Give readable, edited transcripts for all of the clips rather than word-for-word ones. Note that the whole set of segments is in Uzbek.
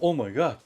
Oh my god.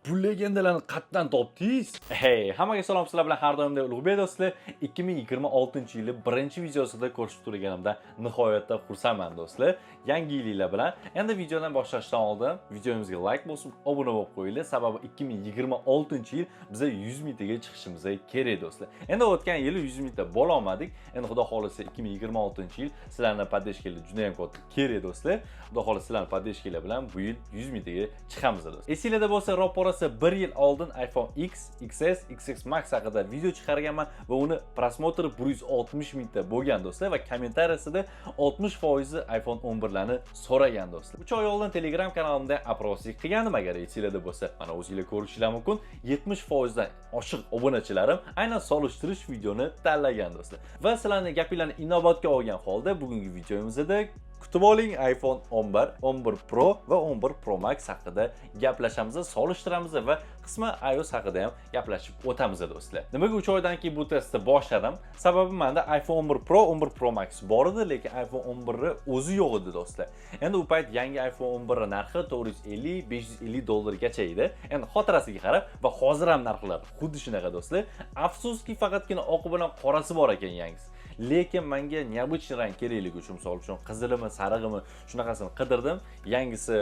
Bu legendalarni qatdan topdingiz? Hey, hammaga salom, sizlar bilan har doimdek Ulug'bek do'stlar. 2026-yili birinchi videosida ko'rishib turganimda nihoyatda xursandman do'stlar. Yangi yilinglar bilan. Endi videodan boshlashdan oldin videomizga like bosib, obuna bo'lib qo'yinglar. Sababi 2026-yil biza 100 mingtaga chiqishimiz kerak do'stlar. Endi o'tgan yili 100 mingta bo'la olmadik. Endi xudo xolisa 2026-yil sizlarning podдержкалар juda ham katta kerak do'stlar. Xudo xolisa sizlarning podдержкалар bilan bu yil 100 mingtaga chiqamiz do'stlar. Esinglarda bo'lsa, rapora 1 yil oldin iPhone X, XS, XX Max haqida video chiqarganman va uni prosmotri 160 mingta bo'lgan do'stlar va kommentariyasida 60% iPhone 11 larni so'ragan do'stlar. 3 oy oldin Telegram kanalimda aproslik qilgandim, agar esinglarda bo'lsa, mana o'zingizlar ko'rishingiz mumkin. 70% dan oshiq obunachilarim aynan solishtirish videoni tanlagan do'stlar. Va sizlarning gapinglarni inobatga olgan holda bugungi videomizda kutib oling, iPhone 11, 11 Pro va 11 Pro Max haqida gaplashamiz, solishtiramiz va qisman iOS haqida ham gaplashib o'tamiz do'stlar. Nimaga 3 oydan keyin bu testni boshladim? Sababi menda iPhone 11 Pro, 11 Pro Max bor edi, lekin iPhone 11 ni o'zi yo'q edi do'stlar. Endi u payt yangi iPhone 11 narxi 450-550 dollargacha edi. Endi xotirasiga qarab va hozir ham narxlar xuddi shunaqa do'stlar. Afsuski faqatgina oqi bilan qorasi bor ekan yangisi. Lekin menga необычный rang kerakligi uchun, misol uchun qizilimi, sarig'imi shunaqasini qidirdim. Yangisi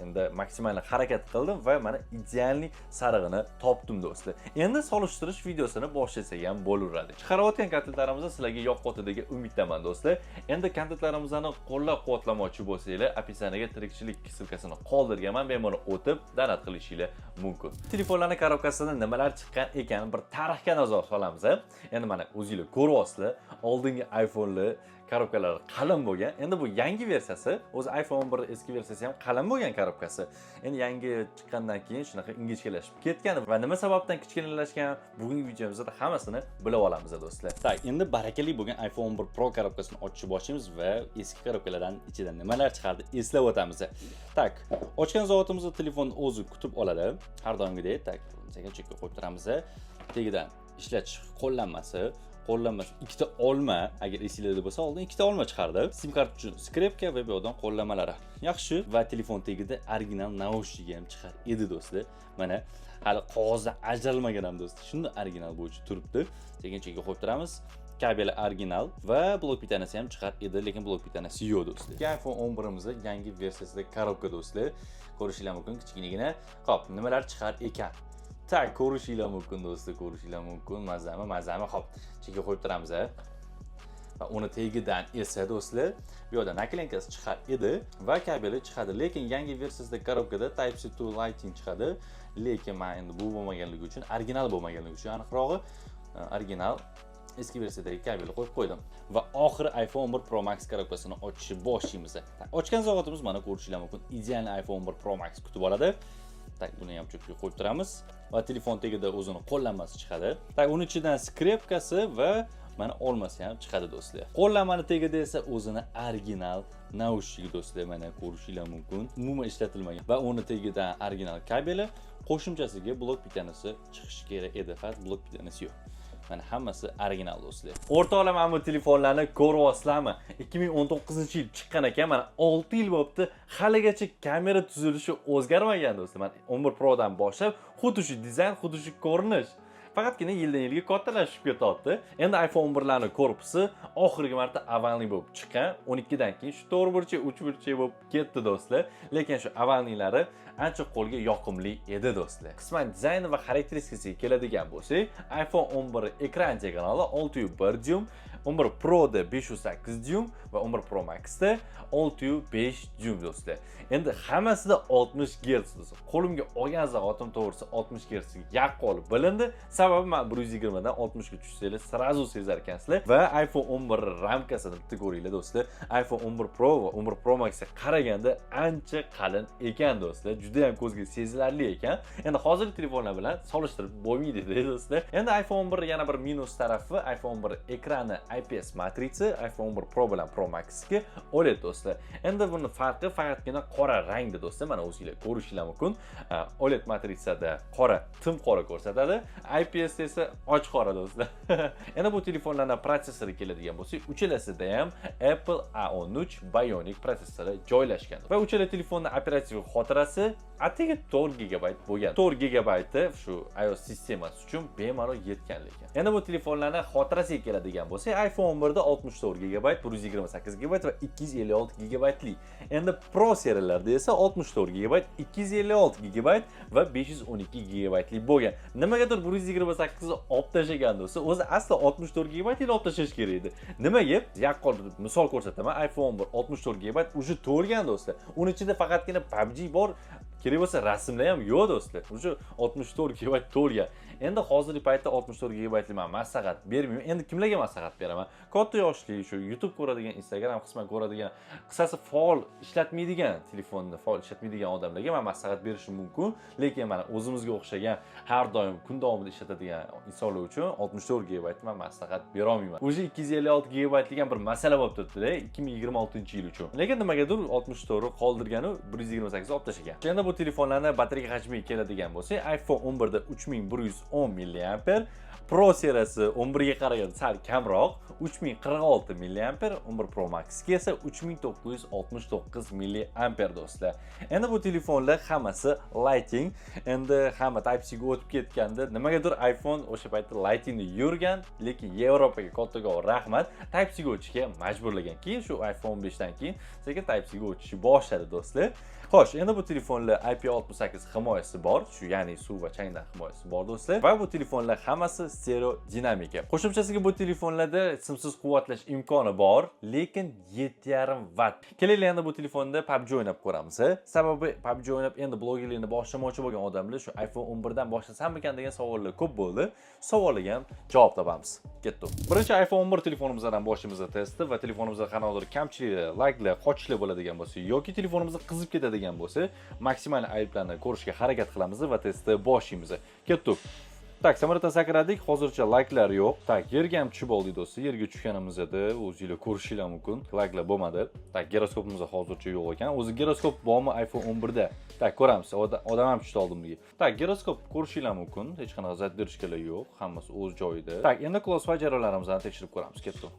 endi maksimal harakat qildim va mana idealni sarig'ini topdim do'stlar. Endi solishtirish videosini boshlasak ham bo'laveradi. Chiqarayotgan kontentlarimiz sizlarga yoqqoti degan umiddaman do'stlar. Endi kontentlarimizni qo'llab-quvvatlamoqchi bo'lsanglar, opisiyaga tirikchilik ссылкасini qoldirganman, bemalol o'tib download qilishingiz mumkin. Telefonlarning korobkasida nimalar chiqqan ekan, bir tarixga nazar solamiz. Endi mana o'zingizlar ko'ryapsizlar. Oldingi iPhone'lar korobkalari qalin bo'lgan. Endi bu yangi versiyasi, o'zi iPhone 11 eski versiyasi ham qalin bo'lgan korobkasi. Endi yangi chiqqandan keyin shunaqa ingichkalashib ketgan va nima sababdan kichkinalashgan, bugungi videomizda hammasini bilib olamiz do'stlar. Tak, endi barakali bo'lgan iPhone 11 Pro korobkasini ochib boshlaymiz va eski korobkalardan ichidan nimalar chiqardi eslab o'tamiz. Tak, ochgan zavodimizda telefon o'zi kutib oladi. Har doimgidek, tak, chekka qo'yib turamiz. Tagidan ishlatish qo'llanmasi, ikkita olma, agar esinglarda bo'lsa, oldin ikkita olma chiqardi. SIM kart uchun skrepka va bu yerdan qo'llanmalari. Yaxshi, va telefon tagida original naushnik ham chiqar edi do'stlar. Mana hali qog'ozdan ajralmagan ham do'stlar. Shunda original bo'yicha turibdi. Sekin-sekin qo'yib turamiz. Kabeli original va blok bitanasi ham chiqar edi, lekin blok bitanasi yo'q do'stlar. iPhone 11imizda yangi versiyasida korobka do'stlar. Ko'rishingiz mumkin, kichkinagina. Xo'p, nimalar chiqar ekan? Tak, ko'rishingiz mumkin do'stlar, ko'rishingiz mumkin. Mazami. Xo'p, chekka qo'yib turamiz. Va uni tagidan esa do'stlar, bu yerda naklenkasi chiqar edi va kabeli chiqadi. Lekin yangi versiyasida korobkada Type-C to Lightning chiqadi. Lekin men endi bu bo'lmaganligi uchun, original bo'lmaganligi uchun aniqrog'i original eski versiyadagi kabelni qo'yib qo'ydim. Va oxiri iPhone 11 Pro Max korobkasini ochishni boshlaymiz. Ochgan zavodimiz mana ko'rishingiz mumkin. Ideal iPhone 11 Pro Max kutib oladi. Tak, buni ham chekka qo'yib turamiz va telefon tagida o'zini qo'llanmasi chiqadi. Tak, uning ichidan skrepkasi va mana olmasi ham chiqadi do'stlar. Qo'llanmani tagida esa o'zini original naushnik do'stlar, mana ko'rishingiz mumkin. Umuman ishlatilmagan va uning tagidan original kabeli, qo'shimchasiga blok bitanasi chiqishi kerak edi, faqat blok bitanasi yo'q. Mana hammasi original do'stlar. O'rtoqlar, mana bu telefonlarni ko'ryapsizlarmi? 2019-yil chiqqan ekan, mana 6 yil bo'libdi, haligacha kamera tuzilishi o'zgarmagan do'stlar. Mana 11 Pro dan boshlab xuddi shu dizayn, xuddi shu ko'rinish. Faqatgina yildan yilga kattalashib ketyapti. Endi iPhone 11larning korpusi oxirgi marta avalniy bo'lib chiqqan. 12 dan keyin shu 4 burchak, 3 burchak bo'lib ketdi do'stlar. Lekin shu avalniylari ancha qo'lga yoqimli edi do'stlar. Qisman dizayni va xarakteristikasiga keladigan bo'lsak, iPhone 11 ekran diagonali 6.1 dyum, 11 Pro da 5.8 dyum va 11 Pro Max da 6.5 dyum do'stlar. Endi hammasida 60 Hz do'stlar. Qo'limga olgan zavodim to'g'risi 60 Hz ga yaqin olib bilindi. Sababi men 120 dan 60 ga tushsanglar srazu sezar ekansizlar va iPhone 11 ramkasini bitta ko'ringlar do'stlar. iPhone 11 Pro va 11 Pro Max ga qaraganda ancha qalin ekan do'stlar. Juda ham ko'zga sezilarli ekan. Endi hozirgi telefonlar bilan solishtirib bo'lmaydi do'stlar. Endi iPhone 11 yana bir minus tarafi, iPhone 11 ekrani IPS matritsa, iPhone 11 Pro bilan Pro Max ga OLED do'stlar. Endi buni farqi faqatgina qora rangda do'stlar. Mana o'zingizlar ko'rishingiz mumkin. OLED matritsada qora, tim qora ko'rsatadi. IPS esa ochiq qora do'stlar. Endi bu telefonlarning protsessori keladigan bo'lsak, uchalasida ham Apple A13 Bionic protsessori joylashgan. Va uchala telefonning operativ xotirasi atigi 4 GB bo'lgan. 4 GB shu iOS sistemasi uchun bemalol yetgan lekin. Endi bu telefonlarning xotirasiga keladigan bo'lsak, iPhone 11 da 64 GB, 128 GB va 256 GB lik. Endi Pro seriyalarda esa 64 GB, 256 GB va 512 GB lik bo'lgan. Nimagadir 128 ni olib tashlagan bo'lsa, o'zi asli 64 GB ni olib tashlash kerak edi. Nimaga? Yaqqol misol ko'rsataman, iPhone 11 64 GB уже to'lgan do'stlar. Uning ichida faqatgina PUBG bor. Kerak bo'lsa rasmlar ham yo'q do'stlar. Уже 64 GB to'lgan. Endi hozirgi paytda 64 GB lik men maslahat bermayman. Endi kimlarga maslahat beraman? Katta yoshli, shu YouTube ko'radigan, Instagram qisman ko'radigan, qisqasi faol ishlatmaydigan telefonni, faol ishlatmaydigan odamlarga men maslahat berishim mumkin. Lekin mana o'zimizga o'xshagan har doim kun davomida ishlatadigan insonlar uchun 64 GB men maslahat bera olmayman. Уже 256 GB lik ham bir masala bo'lib turibdi-da 2026-yil uchun. Lekin nimagadir 64 ni qoldirgani 128 ni olib tashlagan. Endi bu telefonlarning batareya hajmiga keladigan bo'lsak, iPhone 11 da 3110 mAh, Pro seriyasi 11 ga qaraganda sal kamroq 3046 mAh, 11 Pro Max ga esa 3969 mAh do'stlar. Endi bu telefonlar hammasi Lightning, endi hamma Type-C ga o'tib ketganda, nimagadir iPhone o'sha paytda Lightningni yurgan, lekin Yevropaga kattaga rahmat, Type-C ga o'tishga majburlagan. Keyin shu iPhone 15 dan keyin sekin Type-C ga o'tishni boshladi do'stlar. Xo'sh, endi bu telefonlar IP68 himoyasi bor, shu ya'ni suv va changdan himoyasi bor do'stlar. Va bu telefonlar hammasi stereo dinamika. Qo'shimchasiga bu telefonlarda simsiz quvvatlash imkoni bor, lekin 7,5 watt. Kelaylik endi bu telefonda PUBG o'ynab ko'ramiz. Sababi PUBG o'ynab endi blogerlikni boshlamoqchi bo'lgan odamlar shu iPhone 11 dan boshlasammikan degan savollar ko'p bo'ldi. Savollarga ham javob topamiz. Ketdik. Birinchi iPhone 11 telefonimizdan boshlaymiz testni va telefonimizda qanaqadir kamchiliklar, laglar, qochishlar bo'ladigan bo'lsa yoki telefonimiz qizib ketadigan bo'lsa, maksimal ayblarni ko'rishga harakat qilamiz va testni boshlaymiz. Ketdik. Tak, samolyotdan sakradik. Hozircha laglar yo'q. Tak, yerga ham tushib oldik do'stlar. Yerga tushganimizda o'zingizlar ko'rishinglar mumkin. Laglar bo'lmadi. Tak, giroskopimiz hozircha yo'q ekan. O'zi giroskop bormi iPhone 11 da? Tak, ko'ramiz. Odam ham tushdi oldimga. Tak, giroskop ko'rishinglar mumkin. Hech qanaqa zaddirishkalar yo'q. Hammasi o'z joyida. Tak, endi Close jarayonlarimizni tekshirib ko'ramiz. Ketdik.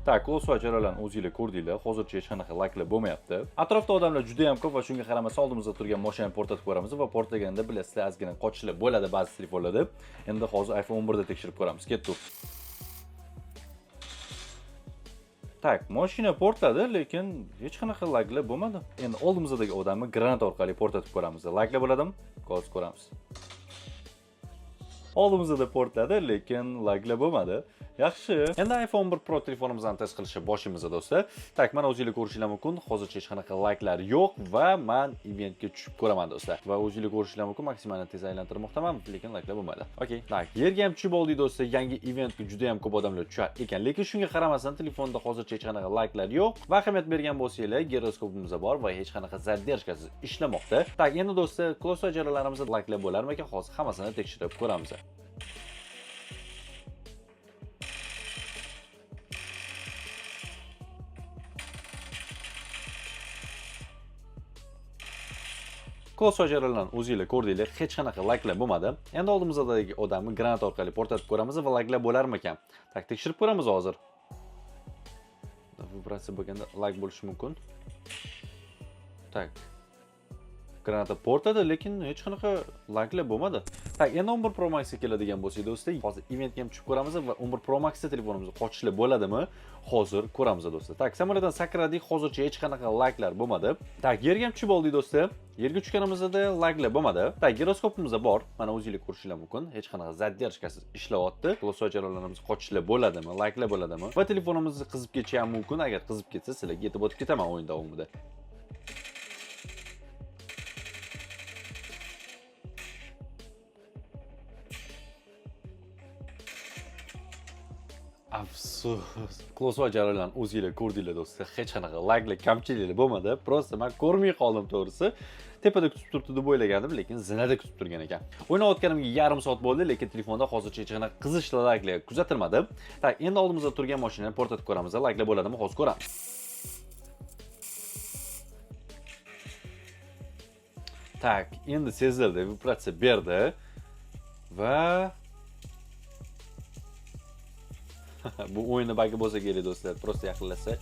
Tak, Close jarayonlarni o'zingizlar ko'rdinglar. Hozircha hech qanaqa laglar bo'lmayapti. Atrofda odamlar juda ham ko'p va shunga qaramay oldimizda turgan mashinani portlatib ko'ramiz va portlaganda bilasizlar, ozgina qochishlar bo'ladi ba'zi telefonlarda. Endi hozir iPhone 11 da tekshirib ko'ramiz. Ketdik. Tak, mashina portladi, lekin hech qanaqa laglar bo'lmadi. Endi oldimizdagi odamni granat orqali portlatib ko'ramiz. Laglar bo'ladimi? Hozir ko'ramiz. Oldimizda portladi, lekin laglar bo'lmadi. Yaxshi. Endi iPhone 11 Pro telefonimizni test qilishga boshlaymiz do'stlar. Tak, mana o'zingizlar ko'rishinglar mumkin. Hozircha hech qanaqa laglar yo'q va men eventga tushib ko'raman do'stlar. Va o'zingizlar ko'rishinglar mumkin, maksimalni tez aylantirmoqdaman, lekin laglar bo'lmadi. Okey. Tak, yerga ham tushib oldik do'stlar. Yangi eventga juda ham ko'p odamlar tushar ekan, lekin shunga qaramasdan telefonda hozircha hech qanaqa laglar yo'q. Va ahamiyat bergan bo'lsanglar, giroskopimiz bor va hech qanaqa zadержкasiz ishlamoqda. Tak, endi do'stlar, Close jarayonlarimizda laglar bo'larmikan? Hozir hammasini tekshirib ko'ramiz. Close jarayonlarni o'zingizlar ko'rdinglar, hech qanaqa laglar bo'lmadi. Endi oldimizdagi odamni granat orqali portlatib ko'ramiz va laglar bo'larmikan? Tak, tekshirib ko'ramiz hozir. Vibratsiya bo'lganda lag bo'lishi mumkin. Tak. Granata portladi, lekin hech qanaqa laglar bo'lmadi. Tak, endi 11 Pro Max ga keladigan bo'lsak do'stlar, hozir eventga ham tushib ko'ramiz va 11 Pro Max da telefonimizga qochishlar bo'ladimi? Hozir ko'ramiz do'stlar. Tak, samolyotdan sakradik, hozircha hech qanaqa laglar bo'lmadi. Tak, yerga ham tushib oldik do'stlar. Yerga tushganimizda laglar bo'lmadi. Tak, giroskopimiz bor. Mana o'zingizlar ko'rishinglar mumkin. Hech qanaqa zadержкasiz ishlayapti. Close jarayonlarimiz qochishlar bo'ladimi? Laglar bo'ladimi? Va telefonimizni qizib ketishi ham mumkin. Agar qizib ketsa, sizlarga yetib o'tib ketaman o'yin davomida. Afsus. Close jarayonlarni o'zingizlar ko'rdinglar do'stlar. Hech qanaqa laglar, kamchiliklar bo'lmadi. Prosta men ko'rmay qoldim to'g'risi. Tepada kutib turibdi deb o'ylagandim, lekin zinada kutib turgan ekan. O'ynayotganimga yarim soat bo'ldi, lekin telefonda hozircha hech qanaqa qizish laglar kuzatilmadi. Tak, endi oldimizda turgan mashinani portlatib ko'ramiz. Laglar bo'ladimi? Hozir ko'ramiz. Tak, endi sezildi, vibratsiya berdi. va bu o'yinni bagi bo'lsa kerak do'stlar, prosta yaqinlashsa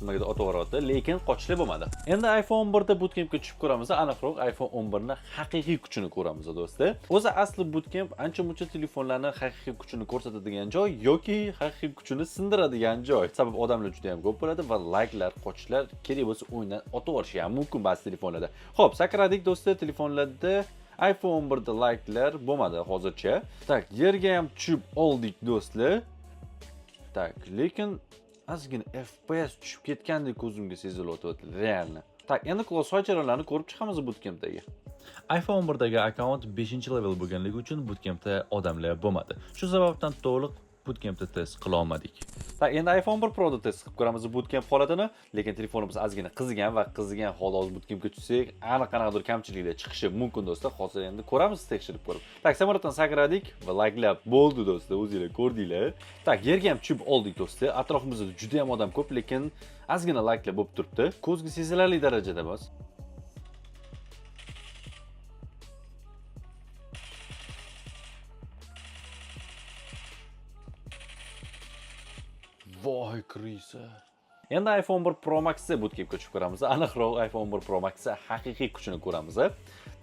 nimaga otaveryapti, lekin qochishlar bo'lmadi. Endi iPhone 11 da bootcampga tushib ko'ramiz, aniqroq iPhone 11 ning haqiqiy kuchini ko'ramiz do'stlar. O'zi asli bootcamp ancha-muncha telefonlarning haqiqiy kuchini ko'rsatadigan joy yoki haqiqiy kuchini sindiradigan joy. Sabab odamlar juda ham ko'p bo'ladi va like'lar, qochishlar kerak bo'lsa o'yindan otaverishi ham mumkin ba'zi telefonlarda. Xo'p, sakradik do'stlar, telefonlarda iPhone 11 da like'lar bo'lmadi hozircha. Tak, yerga ham tushib oldik do'stlar. Tak, lekin ozgina FPS tushib ketgandek ko'zimga sezilyapti, realni. Tak, endi crossfire jarayonlarini ko'rib chiqamiz bootcampdagi. iPhone 11 dagi akkaunt 5-level bo'lganligi uchun bootcampda odamlar bo'lmadi. Shu sababdan to'liq bootcampda test qila olmadik. Tak, endi iPhone 1 Pro da test qilib ko'ramiz bootcamp holatini, lekin telefonimiz ozgina qizigan va qizigan holda bootcampga tushsak, aniq-qanaqadir kamchiliklar chiqishi mumkin do'stlar. Hozir endi ko'ramiz, tekshirib ko'rib. Tak, samolyotdan sakradik va like'lar bo'ldi do'stlar, o'zingizlar ko'rdinglar. Tak, yerga ham tushib oldik do'stlar. Atrofimizda juda ham odam ko'p, lekin ozgina like'lar bo'lib turibdi. Ko'zga sezilarli darajada emas. Voy krisa. Endi iPhone 1 Pro Max bootcampga tushib ko'ramiz. Aniqroq iPhone 1 Pro Max haqiqiy kuchini ko'ramiz.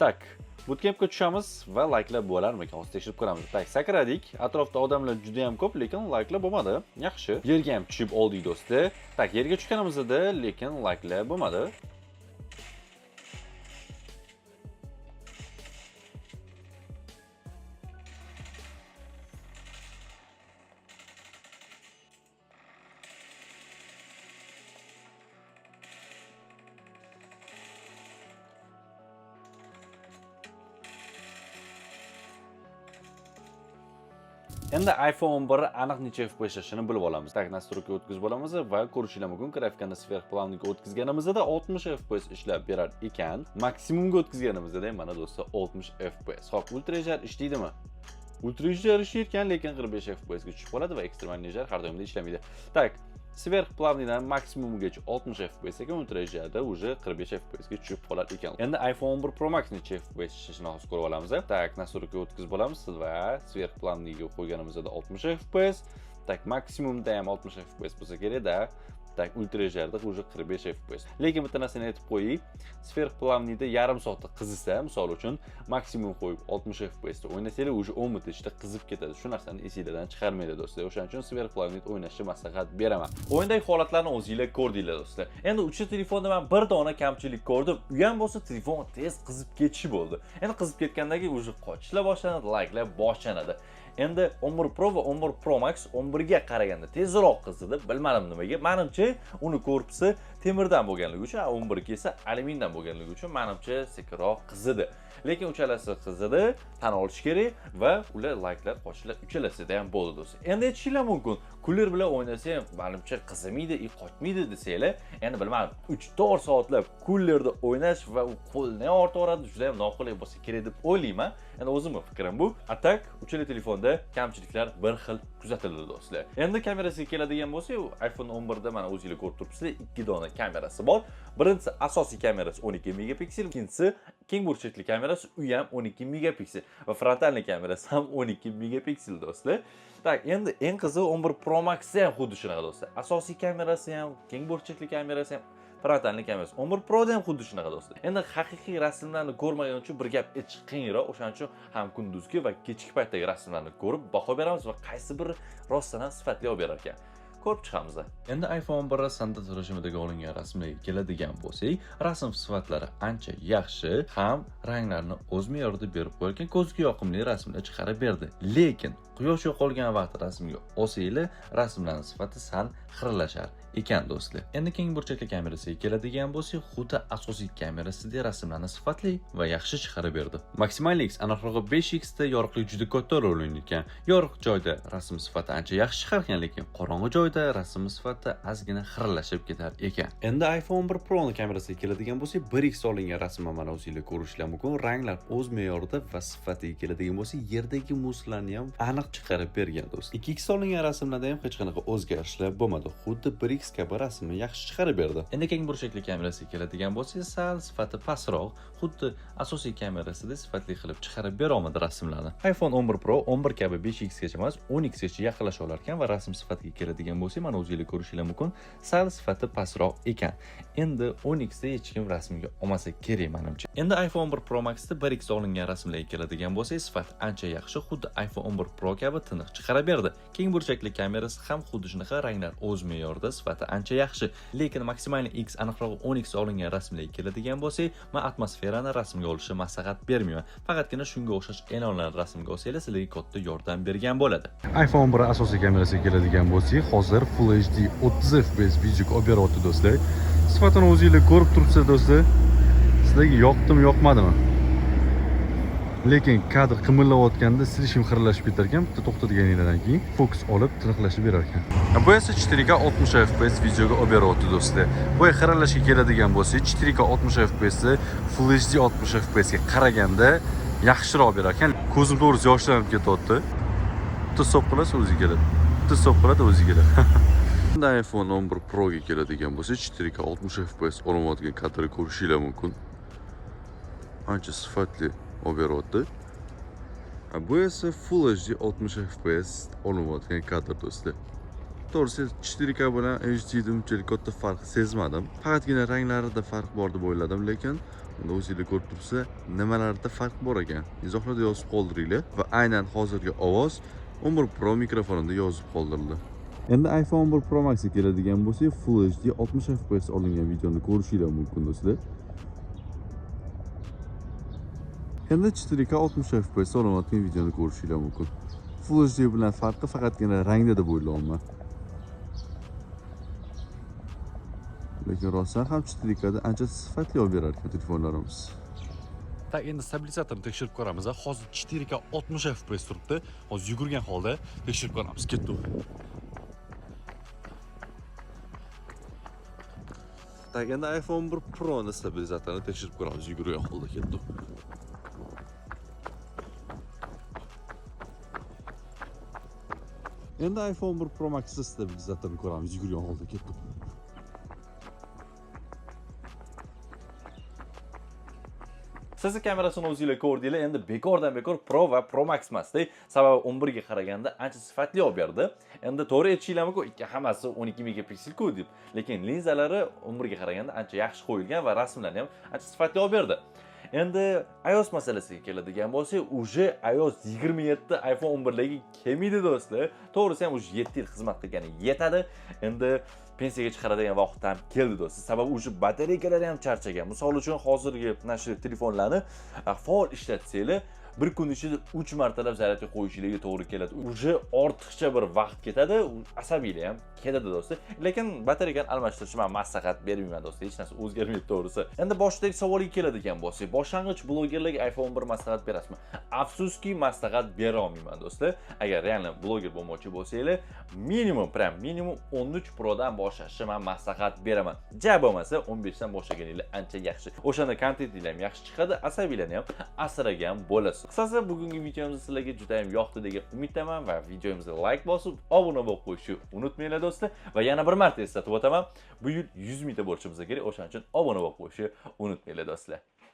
Tak, bootcampga tushamiz va like'lar bo'larmikan? Hozir tekshirib ko'ramiz. Tak, sakradik. Atrofda odamlar juda ham ko'p, lekin like'lar bo'lmadi. Yaxshi. Yerga ham tushib oldik do'stlar. Tak, yerga tushganimizda lekin like'lar bo'lmadi. Endi iPhone 11 aniq necha FPS ishini bilib olamiz. Tak, nastroykaga o'tkazib olamiz va ko'rishingiz mumkin, grafikani sverxplavniga o'tkazganimizda 60 FPS ishlab berar ekan. Maksimumga o'tkazganimizda mana do'stlar 60 FPS. Xo'p, Ultra HDR ishlaydimi? Ultra HDR ishlayotgan, lekin 45 FPS ga tushib qoladi va ekstremal HDR har doimda ishlamaydi. Tak, sverxplavnidan maksimumgacha 60 FPS ekan, Ultra HDR da уже 45 FPS ga tushib qolar ekan. Endi iPhone 11 Pro Max necha FPS ishini hozir ko'rib olamiz. Tak, nastroykaga o'tkazib olamiz va sverxplavniga qo'yganimizda 60 FPS. Tak, maksimumda ham 60 FPS bo'lsa kerak-da. Tak, Ultra HDR da уже 45 FPS. Lekin bitta narsani aytib qo'ying. Sverxplavnida yarim soatda qizisa, misol uchun maksimum qo'yib 60 FPS da o'ynasanglar, уже 10 minut ichida qizib ketadi. Shu narsani esingizdan chiqarmaydi do'stlar. O'shaning uchun sverxplavnida o'ynashni maslahat beraman. O'yindagi holatlarni o'zingizlar ko'rdinglar do'stlar. Endi uchta telefonda men bir dona kamchilik ko'rdim. U ham bo'lsa telefon tez qizib ketishi bo'ldi. Endi qizib ketgandagi уже qochishlar boshlanadi, like'lar boshlanadi. Endi 11 Pro va 11 Pro Max 11 ga qaraganda tezroq qizidi. Bilmadim nimaga. Menimcha uni korpusi temirdan bo'lganligi uchun, 11 ga esa alyumindan bo'lganligi uchun menimcha sekinroq qizidi. Lekin uchalasi qizidi, tan olish kerak va ular like'lar, qochishlar uchalasida ham bo'ldi do'stlar. Endi aytishinglar mumkin, kuller bilan o'ynasa ham menimcha qizimaydi, qochmaydi desanglar, endi bilmadim, 3-4 soatlab kullerda o'ynash va u qo'lni ortaveradi, juda ham noqulay bo'lsa kerak deb o'ylayman. Endi o'zimning fikrim bu. Atak uchala telefonda kamchiliklar bir xil kuzatildi do'stlar. Endi kamerasiga keladigan bo'lsak, iPhone 11 da mana o'zingizlar ko'rib turibsizlar, 2 dona kamerasi bor. Birinchisi asosiy kamerasi 12 megapiksel, ikkinchisi keng burchakli kamerasi, u ham 12 megapiksel va frontalniy kamerasi ham 12 megapiksel do'stlar. Tak, endi eng qizig'i 11 Pro Max ham xuddi shunaqa do'stlar. Asosiy kamerasi ham, keng burchakli kamerasi ham, frontalniy kamerasi. 11 Pro da ham xuddi shunaqa do'stlar. Endi haqiqiy rasmlarni ko'rmagan uchun bir gap aytish qiyinroq. O'shaning uchun ham kunduzgi va kechki paytdagi rasmlarni ko'rib baho beramiz va qaysi biri rostdan ham sifatli olib berar ekan. Ko'rib chiqamiz. Endi iPhone 1 standart rejimidagi olingan rasmlarga keladigan bo'lsak, rasm sifatlari ancha yaxshi, ham ranglarni o'z me'yorida berib qo'ygan, ko'zga yoqimli rasmlar chiqarib berdi. Lekin quyosh yo'qolgan vaqt rasmga olsanglar, rasmlarning sifati sal xiralashar ekan do'stlar. Endi keng burchakli kamerasiga keladigan bo'lsak, xuddi asosiy kamerasidek rasmlarni sifatli va yaxshi chiqarib berdi. Maximal X aniqrog'i 5x da yorug'lik juda katta rol o'ynayotgan. Yorug' joyda rasm sifati ancha yaxshi chiqargan, lekin qorong'i joyda Nihoyat rasm sifati ozgina xiralashib ketar ekan. Endi iPhone 11 Pro ning kamerasiga keladigan bo'lsak, 1x olingan rasmni mana o'zingizlar ko'rishlar mumkin. Ranglar o'z me'yorida va sifatiga keladigan bo'lsa, yerdagi muslarni ham aniq chiqarib bergan do'st. 2x olingan rasmlarda ham hech qanaqa o'zgarishlar bo'lmadi. Xuddi 1x kabi rasmni yaxshi chiqarib berdi. Endi keng burchakli kamerasiga keladigan bo'lsak, sal sifati pastroq, xuddi asosiy kamerasida sifatli qilib chiqarib bera olmadi rasmlarni. iPhone 11 Pro 11 kabi 5x gacha emas, 10x gacha yaqinlasha olar ekan va rasm sifatiga keladigan bo'lsak, mana o'zingizlar ko'rishingiz mumkin, sal sifati pastroq ekan. Endi 10x da hech kim rasmga olmasa kerak menimcha. Endi iPhone 11 Pro Max da 1x olingan rasmlarga keladigan bo'lsak, sifat ancha yaxshi, xuddi iPhone 11 Pro kabi tiniq chiqarib berdi. Keng burchakli kamerasi ham xuddi shunaqa, ranglar o'z me'yorida, sifati ancha yaxshi. Lekin maksimalni X, aniqroq 10x olingan rasmlarga keladigan bo'lsak, men atmosferani rasmga olishni maslahat bermayman. Faqatgina shunga o'xshash e'lonlarni rasmga olsanglar, sizlarga katta yordam bergan bo'ladi. iPhone 1 asosiy kamerasiga keladigan bo'lsak, hozir Full HD 30 fps video olib beryapti do'stlar. Sifatini o'zingizlar ko'rib turibsizlar do'stlar. Sizlarga yoqdimi, yoqmadimi? Lekin kadr qimirlayotganda silishim xiralashib ketar ekan, bitta to'xtatganingizdan keyin fokus olib tiniqlashib berar ekan. Bu esa 4K 60 fps videoga olib beryapti do'stlar. Bu xiralashga keladigan bo'lsa, 4K 60 fps Full HD 60 fps ga qaraganda yaxshiroq berar ekan. Ko'zim to'g'risi yoshlanib ketyapti. Bitta so'qqilasa o'ziga keladi. Bitta so'qqilada o'ziga keladi. Endi iPhone 11 Pro ga keladigan bo'lsa, 4K 60 fps olinayotgan kadrni ko'rishingiz mumkin. Ancha sifatli olib beryapti. Bu esa Full HD 60 fps olinayotgan kadr do'stlar. To'g'risi 4K bilan HD da unchalik katta farq sezmadim. Faqatgina ranglarida farq bor deb o'yladim, lekin unda o'zingizlar ko'rib turibsizlar, nimalarda farq bor ekan. Izohlarda yozib qoldiringlar va aynan hozirgi ovoz 11 Pro mikrofonida yozib qoldirildi. Endi iPhone 11 Pro Max ga keladigan bo'lsak, Full HD 60 fps olingan videoni ko'rishingiz mumkin do'stlar. Endi 4K 60 fps olinayotgan videoni ko'rishingiz mumkin. Full HD bilan farqi faqatgina rangda deb o'ylayman. Lekin rostdan ham 4K da ancha sifatli olib berar ekan telefonlarimiz. Ta endi stabilizatorni tekshirib ko'ramiz. Hozir 4K 60 fps turibdi. Hozir yugurgan holda tekshirib ko'ramiz. Ketdik. Ta endi iPhone 11 Pro ning stabilizatorini tekshirib ko'ramiz. Yugurgan holda ketdik. Endi iPhone 11 Pro Max stabilizatorini ko'ramiz. Yugurgan holda ketdik. Siz kamerasini o'zingizlar ko'rdinglar, endi bekor Pro va Pro Max emasda. Sababi 11 ga qaraganda ancha sifatli olib berdi. Endi to'g'ri aytishinglar mumkin, hammasi 12 megapiksel-ku deb. Lekin linzalari 11 ga qaraganda ancha yaxshi qo'yilgan va rasmlarni ham ancha sifatli olib berdi. Endi iOS masalasiga keladigan bo'lsak, uje iOS 27 iPhone 11 larga kelmaydi do'stlar. To'g'risi ham uje 7 yil xizmat qilgani yetadi. Endi pensiyaga chiqaradigan vaqt ham keldi do'stlar. Sababi uje batareyalar ham charchagan. Misol uchun hozirgi mana shu telefonlarni faol ishlatsanglar, bir kun ichida 3 martalab zaryadga qo'yishingiz to'g'ri keladi. Uje ortiqcha bir vaqt ketadi, asabiylar ham ketadi do'stlar. Lekin batareyani almashtirishni men maslahat bermayman do'stlar. Hech narsa o'zgarmaydi to'g'risi. Endi boshdagi savolga keladigan bo'lsak, boshlang'ich blogerlarga iPhone 11 maslahat berasizmi? Afsuski maslahat bera olmayman do'stlar. Agar real bloger bo'lmoqchi bo'lsanglar, minimum 13 Pro dan boshlashni men maslahat beraman. Ja bo'lmasa 15 dan boshlaganinglar ancha yaxshi. O'shanda kontentinglar ham yaxshi chiqadi, asabiylarni ham asragan bo'lasiz. Qisqasi bugungi videomiz sizlarga juda ham yoqdi degan umiddaman va videomizga like bosib, obuna bo'lib qo'yishni unutmanglar do'stlar. Va yana bir marta eslatib o'taman, bu yil 100 mingta bo'lishimiz kerak, o'shaning uchun obuna bo'lib qo'yishni unutmanglar do'stlar.